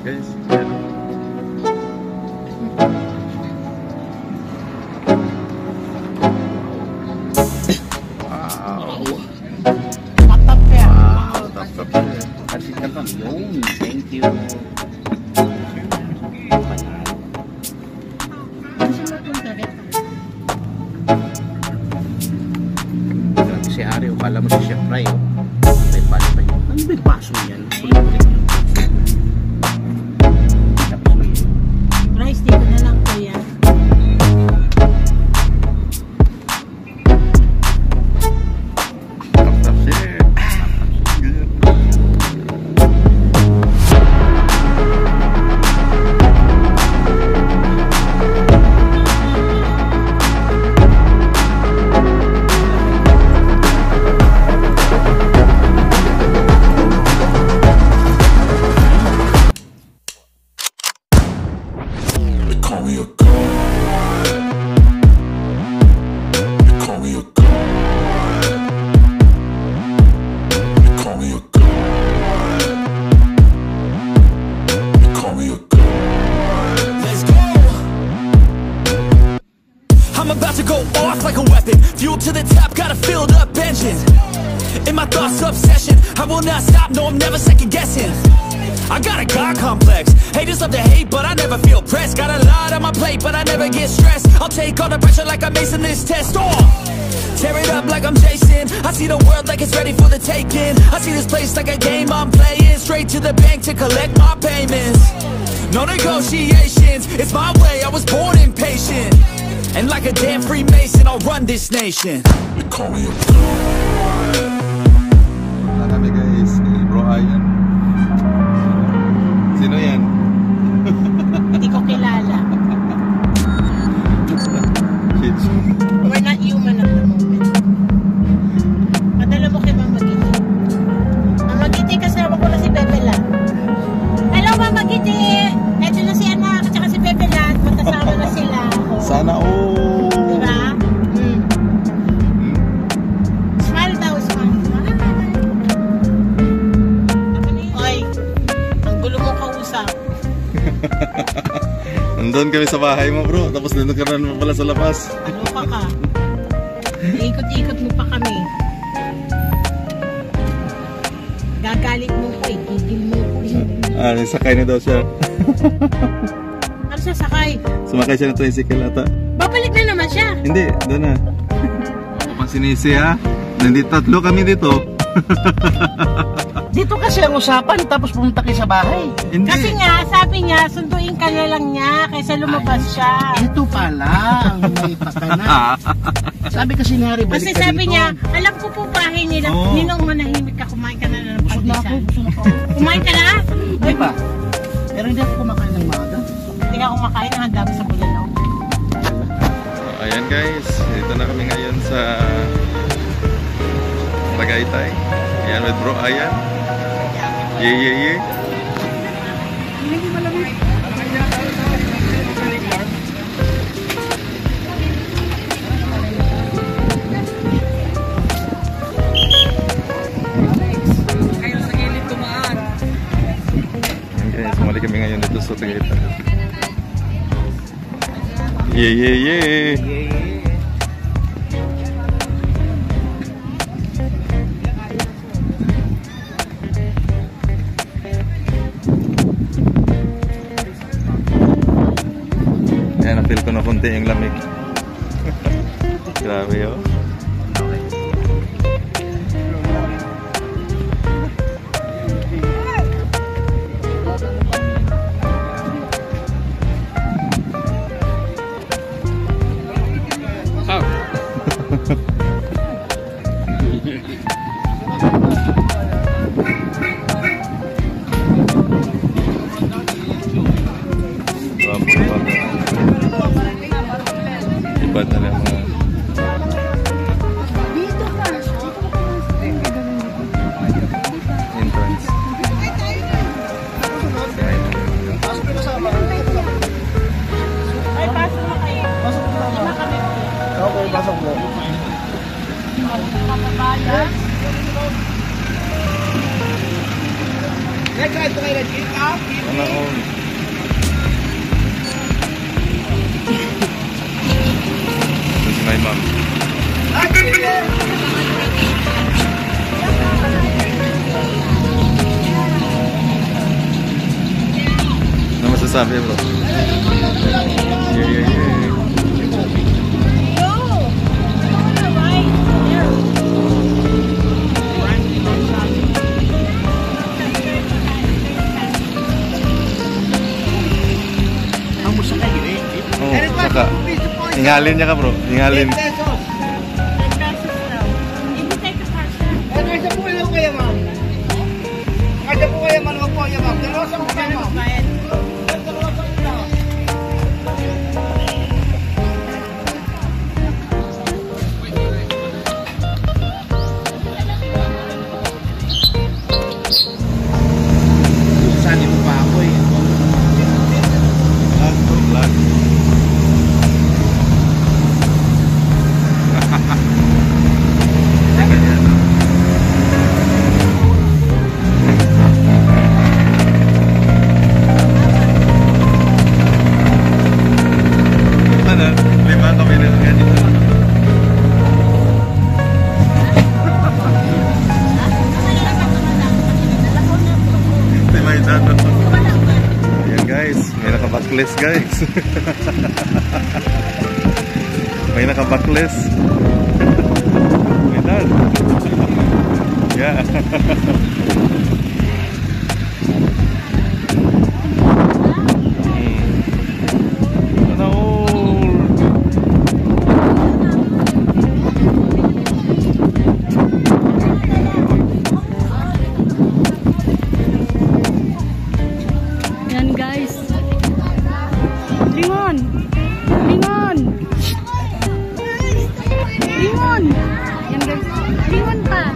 guys. Yan. Thank you. Grabe si Ari, ukala mo si Chef Ray, oh. May baso pa yun. Ano may baso yan? Kulit-kulit yun. Tapos na yun. Rice, dito na lang po yan. I'm about to go off like a weapon. Fuel to the top, got a filled up engine. In my thoughts, obsession. I will not stop, no, I'm never second guessing. I got a God complex. Haters love to hate, but I never feel pressed. Got a lot on my plate, but I never get stressed. I'll take all the pressure like I'm acing this test. Tear it up like I'm Jason. I see the world like it's ready for the taking. I see this place like a game I'm playing. Straight to the bank to collect my payments. No negotiations, it's my way, I was born impatient. And like a damn Freemason, I'll run this nation. They call me a kami guys, ni Bro Ian. Sino yan? Hindi ko kilala. We're not human at the moment. Padala mo kay Mama Giti. Mama Giti, kasama ko na si Pepe Lat. Hello Mama Giti! Eto na si anak at saka si Pepe Lat. Magkasama na sila. Sana oh! Diba? Smile daw, smile. Oy, ang gulo mo kausap. Nandun kami sa bahay mo bro, tapos nandun ka na naman pala sa labas. Ano ka? Ikot-ikot mo pa kami. Gagalit mo ko eh, gigil mo ko eh. Sakay na daw siya. Ano siya sakay? Sumakay siya ng tricycle ata. Babalik na naman siya. Hindi, doon na. Pansinisi ha. Nandito, tatlo kami dito. Dito kasi ang usapan, tapos pumunta kayo sa bahay. Hindi. Kasi nga, sabi niya, sunduin ka na lang niya kaysa lumabas siya. Ito pala, ang may pakana. Sabi kasi ni Harry, balik Kasi ka sabi dito. niya, alam ko po bahay nila. Oo. Ninong manahimik ka, kumain ka na ng Busog na ako, pandisan. busog na ako. Kumain ka na? Di ba? Pero hindi ako kumakain ng maaga. Hindi ka kumakain, ang dami sa bulalo. Ayan guys, dito na kami ngayon sa Tagaytay. Ayan with Bro Ayan. Yeah. Kayo sa gilid tumaan. Ayan guys, sumali kami ngayon dito sa Tagaytay. Yeah. Ayan, na-feel ko na konti yung lamig. Grabe oh. Iba na lang mga Sana all. This is my mom. Ano masasabi, bro? Yeah. Saka, ingalin niya ka, bro. Ingalin. Saan mo pa ako eh. Lag. Ayan guys, may naka-backless guys. May naka-backless. Metal. Yeah. Yan guys. Lingon. Lingon. Lingon. Yan guys. Lingon pa.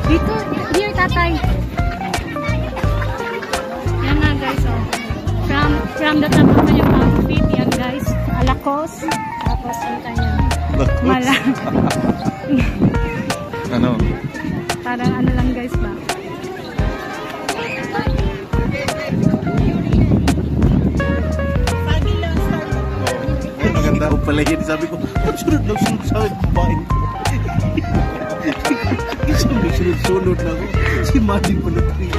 Dito. Here tatay. Yan nga guys. Oh. From the top of yung outfit. Yan guys. Alakos. Tapos yung kanya. Mala. Ano? Parang ano lang guys ba? Maganda. Ako pala yun, sabi ko, sunod na sunod sa akin, babae ko. Sunod na ako. Si Mading pala tayo.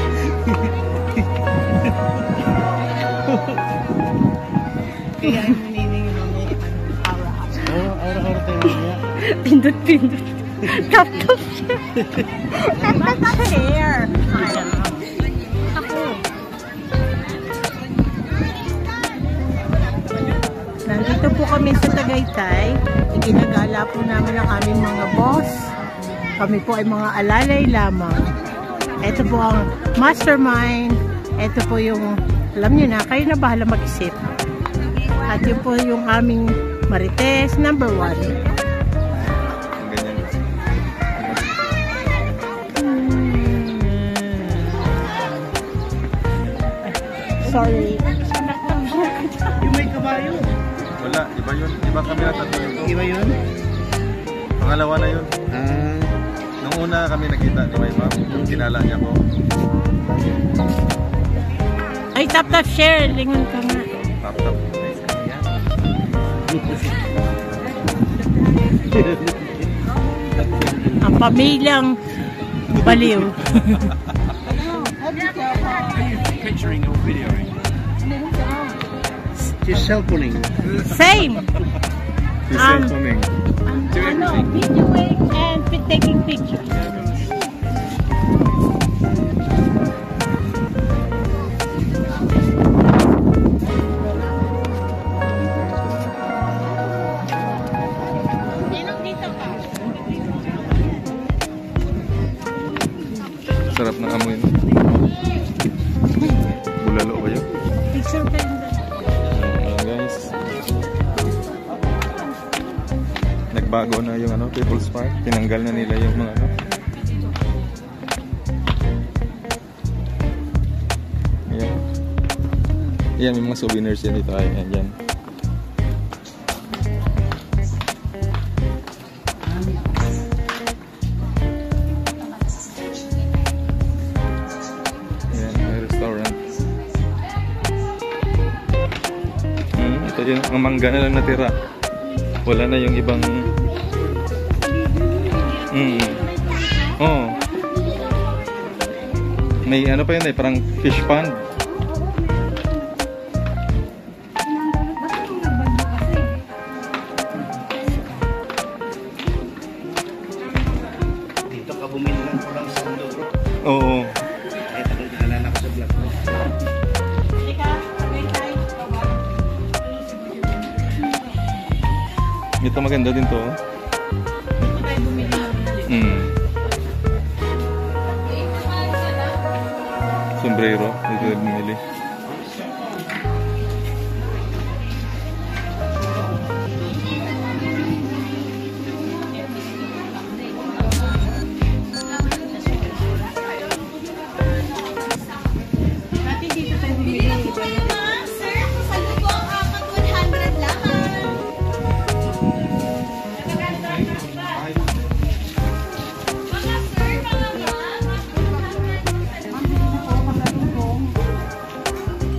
Kaya yung meaning yung aura-aura. Oo, aura-aura tayo niya. Pindot-pindot. Tap-tap siya. Tap-tap hair. Ako. Nandito po kami sa Tagaytay. Iginagala po namin ang aming mga boss. Kami po ay mga alalay lamang. Ito po ang mastermind. Ito po yung, alam nyo na, kayo na bahala mag-isip. At yun po yung aming Marites number 1. Sorry. Yung may kabayo. Wala, iba yun. Iba kami na tatlo ito. Iba yun? Pangalawa na yun. Nung una kami nakita, di ba iba? Yung kinala niya ko. Ay, tap-tap share. Lingon ka nga. Tap-tap. Ang pamilyang baliw. Picturing or videoing? Just cell phoning. Same. She's cell-phoning. Ano, videoing and taking pictures. Sarap ng amoy. No? Bulalo ba yun? Picture pa yun. Guys. Nagbago na yung ano, People's Park. Tinanggal na nila yung mga ano. Ayan. Ayan, may mga souvenirs yan dito. Ayan, yan. yung ang mangga na lang natira. Wala na yung ibang Oh. May ano pa yun eh, parang fish pond. Dito ka bumili ng kurang sa mundo, bro. Oo. Kahit akong kinalala ko sa vlog ko. Ito maganda din to. Sombrero, dito na bumili.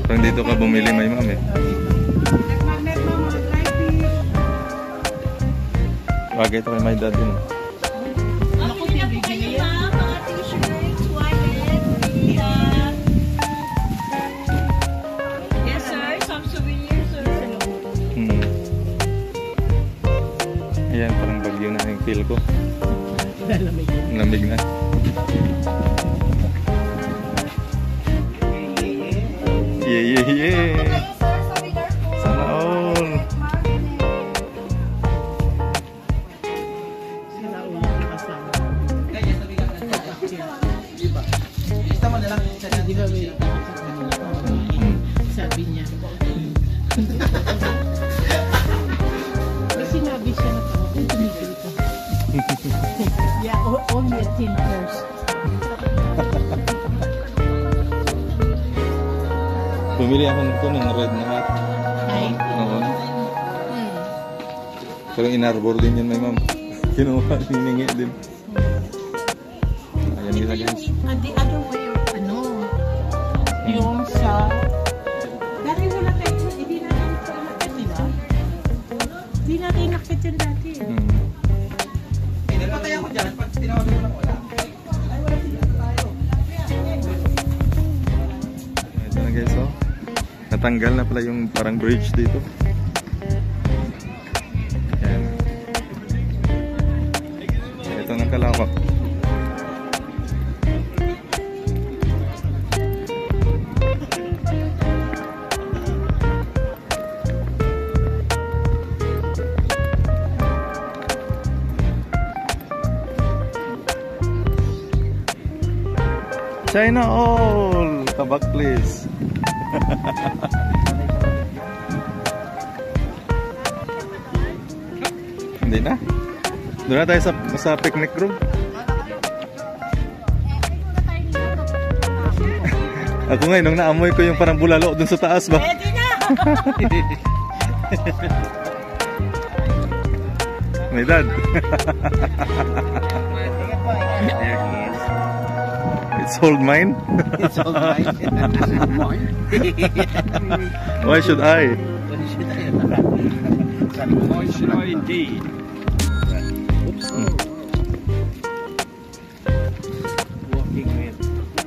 Parang dito ka bumili, may ma'am eh. Bagay ito kay my dad din. Okay na po kayo, ma'am. Mga t-shirts, wallet, yes, sir. Some souvenirs, sir. Ayan, parang bagyo na yung feel ko. Lamig na. Yeah. Sana all. Sabi niya. May sinabi siya na ito. Kung tumigil ka. Yeah, only a teen first. Bumili ako nito ng red na hat. Ay? Oo. Pero in-arbor din yun, may ma'am. Kinuha, hiningi din. Ayan nila guys. The other way, yung sa... Dati wala kayo, hindi natin ito inakit, di ba? Hindi natin inakit yun dati. Napatay ako dyan, pag tinawag mo lang wala. Ito na guys, oh. Natanggal na pala yung parang bridge dito. Ayan. Ito ng kalawak. China all! Tabak please. Hindi na. Doon na tayo sa picnic room. Ako ngayon, nung naamoy ko yung parang bulalo dun sa taas ba? Pwede na! My dad. It's all mine? It's all mine. Why should I? Why should I indeed? Oops. Walking with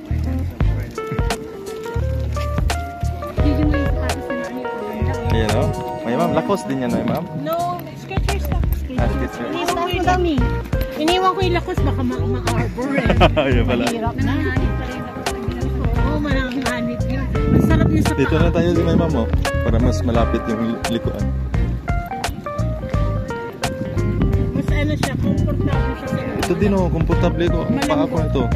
my handsome friend. Ayan o. May ma'am, lakos din yan, may ma'am. No, Skechers lang. Skechers. Iniwan ko yung lakos, baka ma-arbor eh. Ayan pala. Mahirap na. Oo, mananganib yun. Masarap niya sa Dito na tayo si may ma'am o. Para mas malapit yung likuan. Mas ano siya, komportable siya sa Ito din o, komportable ko. Paa ko ito.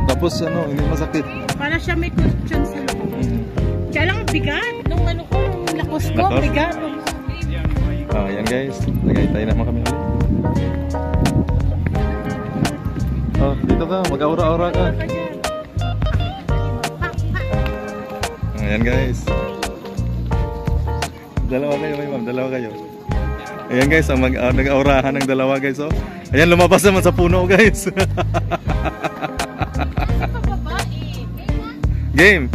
Tapos ano, hindi masakit. para siya may cushion sa loob. Kaya lang bigat. Nung ano ko, nung lakos ko, Lakos? bigat. Ayan guys, lagay tayo naman kami ulit. Oh, dito ka, mag-aura-aura ka. Ayan guys. Dalawa kayo, may ma'am, dalawa kayo. Ayan guys, ang nag-aurahan ng dalawa guys. Oh. Ayan, lumabas naman sa puno guys. Game.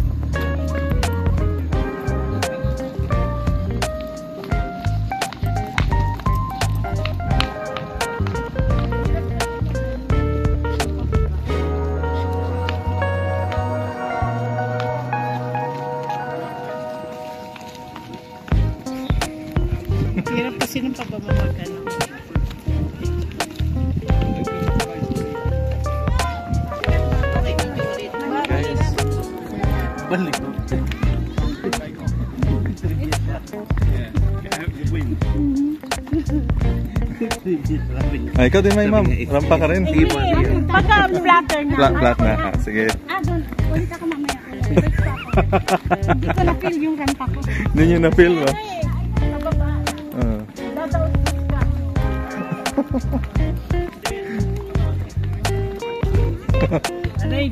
Balik ko. Ay, ikaw din may ma'am. Rampa ka rin. Hindi, pagka flatter na. Flat na. Ah, sige. Doon. Ulit ako mamaya. Hindi ko na-feel yung rampa ko. Hindi nyo na-feel ba? Pababa. Ah. Dadaot ka. Aray.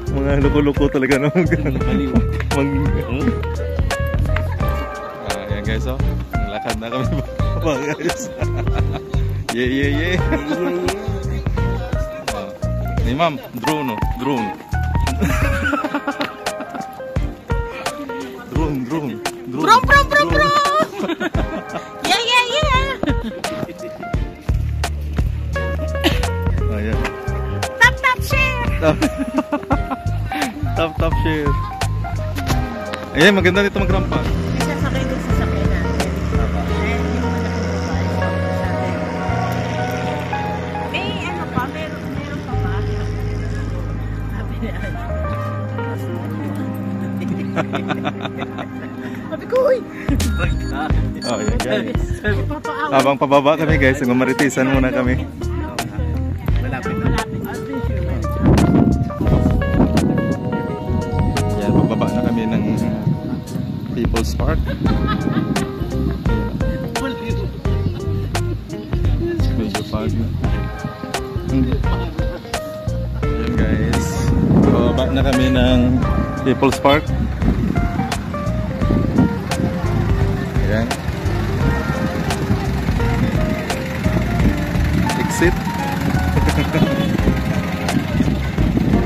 Mga loko-loko talaga na ayan guys, oh. Lakad na kami pa guys. Yeah. Ni ma'am, drone. Drone. Yeah. Ayan. Tap share. Top share. Ayan, maganda dito magrampa. May sasakay din sa sakay natin. Dahil yung malaking babae, sabi may ano pa, meron pa ba? Sabi niya. Sabi ko, uy! Oh, ayan guys. Papaawa. Habang pababa kami guys, nagmamaritisan muna kami. Malapit. Ayan, pababa na kami ng People's Park. Medyo fog na. Ayan guys, pababa na kami ng People's Park. Ayan. Exit.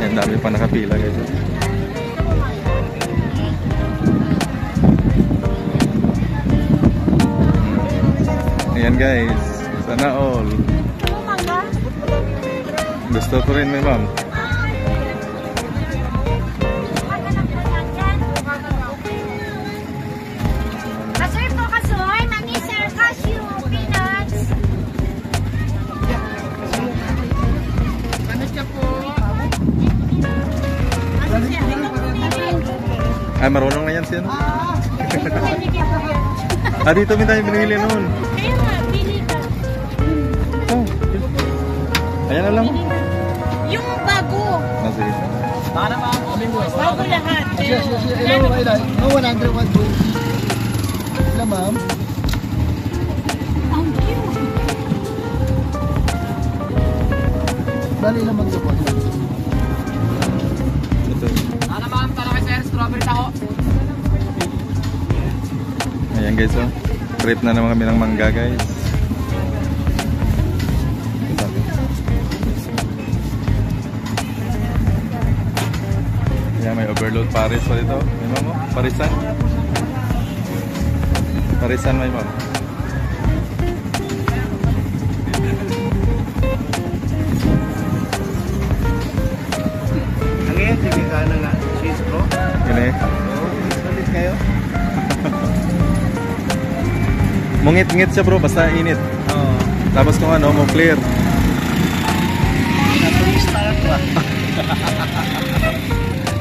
Ayan, dami pa nakapila guys. Ayan guys, sana all. Gusto ko rin may ma'am. Kasoy po, kasoy. Mani, sir, cashew, peanuts. Ano siya po? Ano siya? Ay, marunong na yan siya. Dito min tayo binili noon. Kaya nga, pili ka. Oh. Ayan na lang. Yung bago. Sige. Bago lahat. No 101 po. Na ma'am. Ang cute. Bali lang magdupot. Ito. Ano ma'am, para kay sir, strawberry taho. Ayan guys, oh. Trip na naman kami ng mangga guys. Ayan, may overload Paris pa dito. May ma'am, oh. Parisan. Parisan may ma'am. Ang ngayon, sige ka na nga. Cheese bro. Gani. Salit kayo. Mungit-ngit siya bro, basta init. Oo. Tapos kung ano, mo clear. Start ba?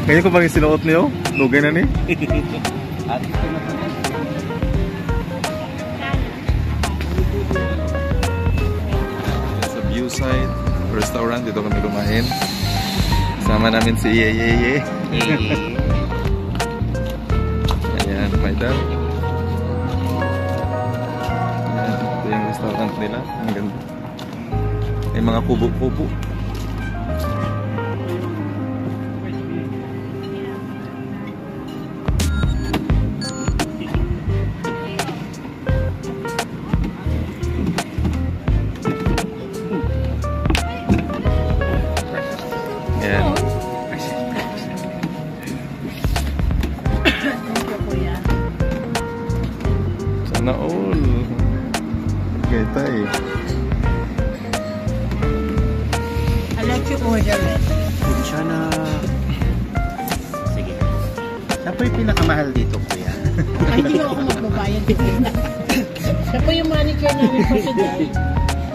Ganyan ko bang yung sinuot niyo? Lugay na ni? At ito na po. Sa Viewside Restaurant, dito kami kumain. Sama namin si Yeye. Ayan, may dal. Ayan, ito yung restaurant nila. Ang ganda. May mga kubo-kubo. Ayan. Sana all. Okay, tayo. I'll let you order it. Siya na... Sige. Siya po yung pinakamahal dito, kuya. Ay, hindi ako magbabayad dito. Siya po yung manager namin for today.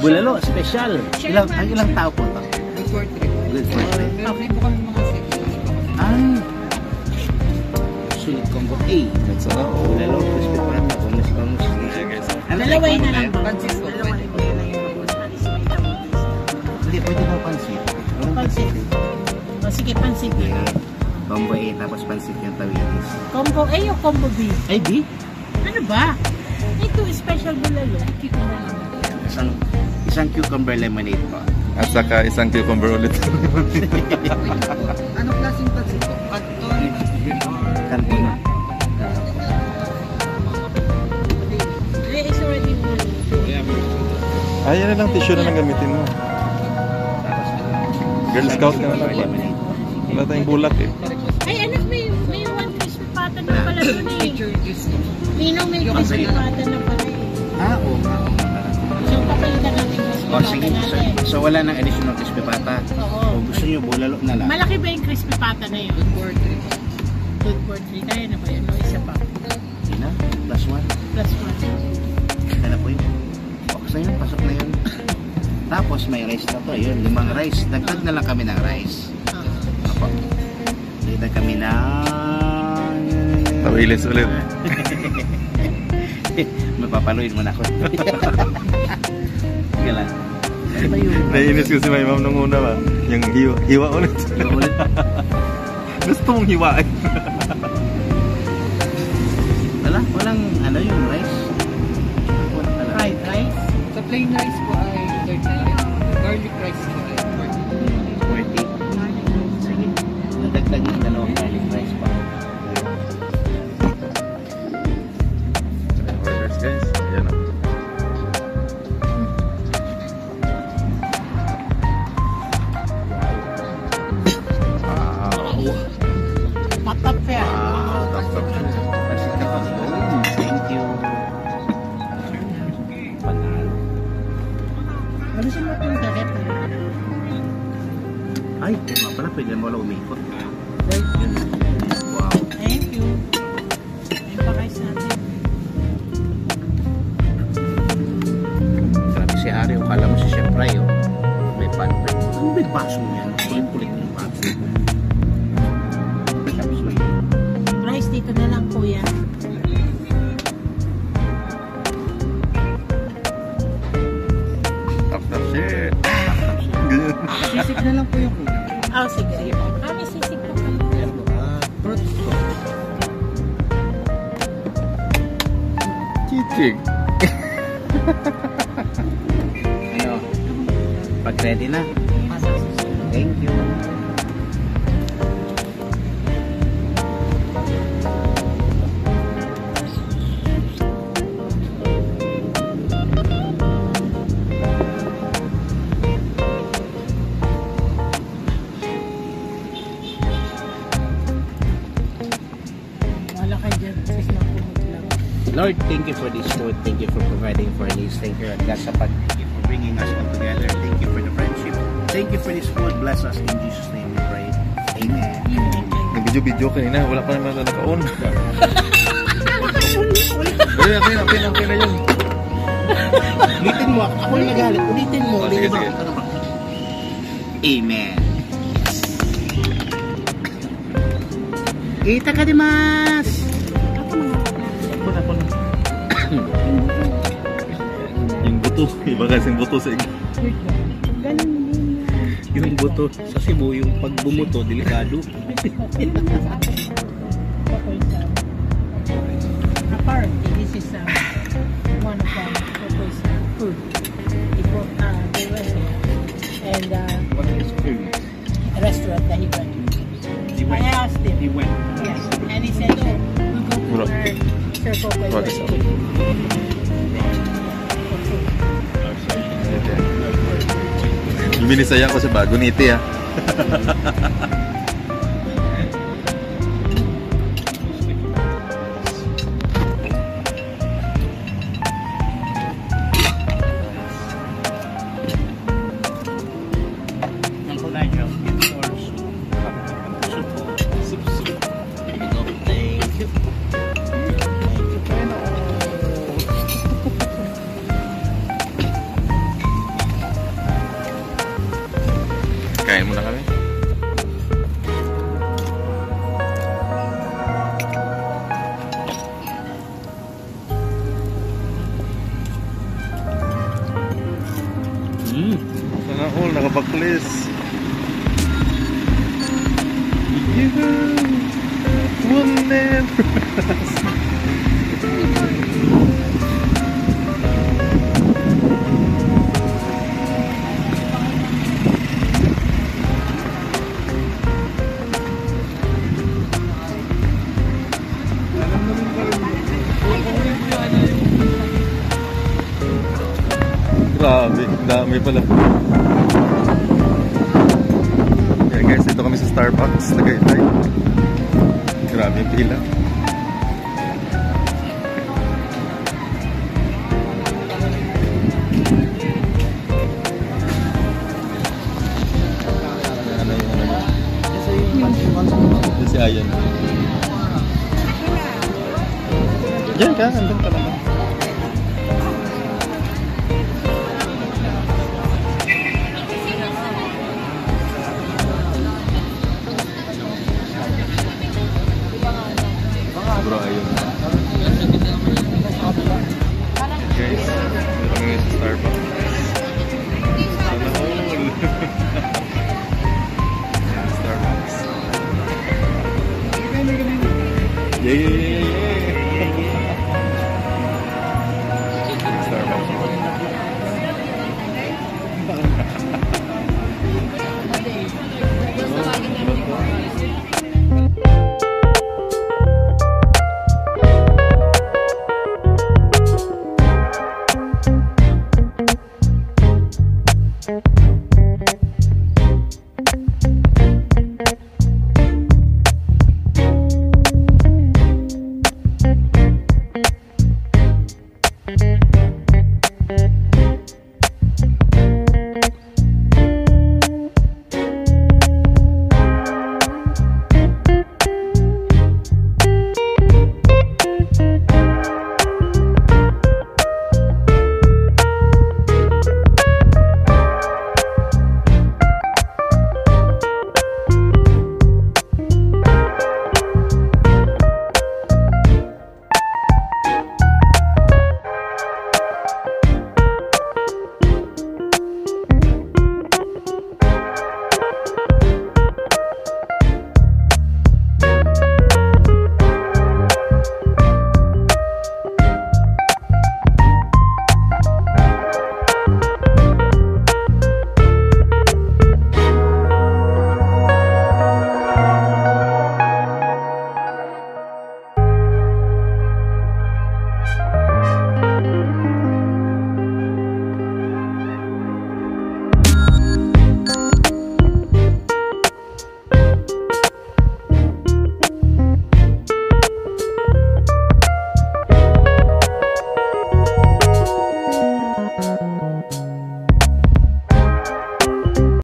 Bulalo, special. Ang ilang tao po ito? Good for trip. Good for trip. Okay po kami mga second. Ay, Sulit combo A. That's all. Bulalo, crispy pata, bonus. Ayan guys. Dalawa na lang ba? Pansit ko. Dalawa na lang yung babos. Alis may tamotes. Hindi, pwede daw pansit. Pansit. O sige, pansit na lang. Combo A, tapos pansit yung tawilis. Combo A o combo B? Ay, B? Ano ba? Ito, special bulalo. Isang cucumber lemonade po. At saka isang cucumber ulit. Anong klaseng pansit ko? Canton. Kantin. It's already bulalo. Ay, yan na lang tissue na lang gamitin mo. Girl Scout ka na lang. Lemonade. Wala tayong bulak eh. Ay, anak, may one crispy pata na pala doon eh. Ninong may crispy pata na pala eh. Oo nga. So, papalitan natin crispy O pata sige, natin. so wala nang additional crispy pata. Oo. O gusto nyo bulalo na lang. Malaki ba yung crispy pata na yun? Good for 3. Kaya na ba yun? O, isa pa. Hindi na, plus one. Plus 1. Kaya na po yun. Box na yun, pasok na yun. Tapos may rice na to, yun, 5 rice. Dagdag na lang kami ng rice. Apo. Dagdag kami ng... Tawilis ulit. Magpapaluin mo na ako. Sige lang. Ano ba yun? Naiinis ko si my mom nung una ba? Yung hiwa ulit. Ulit. Gusto mong hiwain. Walang ano yung rice. Fried rice. Sa plain rice po ay 39. Garlic rice po ay 40. Sige. Nadagdag yung 2 garlic rice pa. Orders guys. Ayan o. Matap fair. Pansit ka pa. Thank you. Panalo. Ano siya matong taget? Ay, nga pala, pwede mo lang umikot. Wow. Thank you. Ayun pa guys natin. Grabe si Ari, kala mo si Chef Ray, oh. May pan-pan. Ano ba yung baso niya? Kulit-kulit yung baso. Rice dito na lang kuya. After shit. Ganyan. Sisig na lang po yung kulang. Oh, sige. Kami sisig pa kami. Fruits po. Chichig. Ano? Pag ready na. Thank you. Wala ka dyan. Sis na kumot lang. Lord, thank you for this food. Thank you for providing for this. Thank you, God, sa pag thank you for bringing us all together. Thank you for the friendship. Thank you for this food. Bless us in Jesus' name we pray. Amen. Nag-video kanina. Wala pa naman na naka-on. Okay na yun. Ulitin mo. Ako yung nagalit. Ulitin mo. Oh, sige, Ulitin mo. sige. Ano ba? Amen. Kita ka di mas. Yung buto. Iba kasi yung buto sa ig. Ganun din. Yung buto sa Cebu, yung pag bumuto, delikado. Apparently, this is one of the Popoy's food. It was, they were here. And What is food? a restaurant that he went to. I asked him. He went. Yes. And he said, oh, we'll go to where Sir Popoy What was is eating. Yung binisaya ko sa bago niti ah. Kain muna kami. baklis. You will never. Grabe, dami pala. Yeah guys, dito kami sa Starbucks, Tagaytay. Grabe yung pila. Yan si Ayan. Diyan ka, andun ka naman. Bro, ayun. Guys, dito kami sa Starbucks. Sana all. Starbucks. Yeah.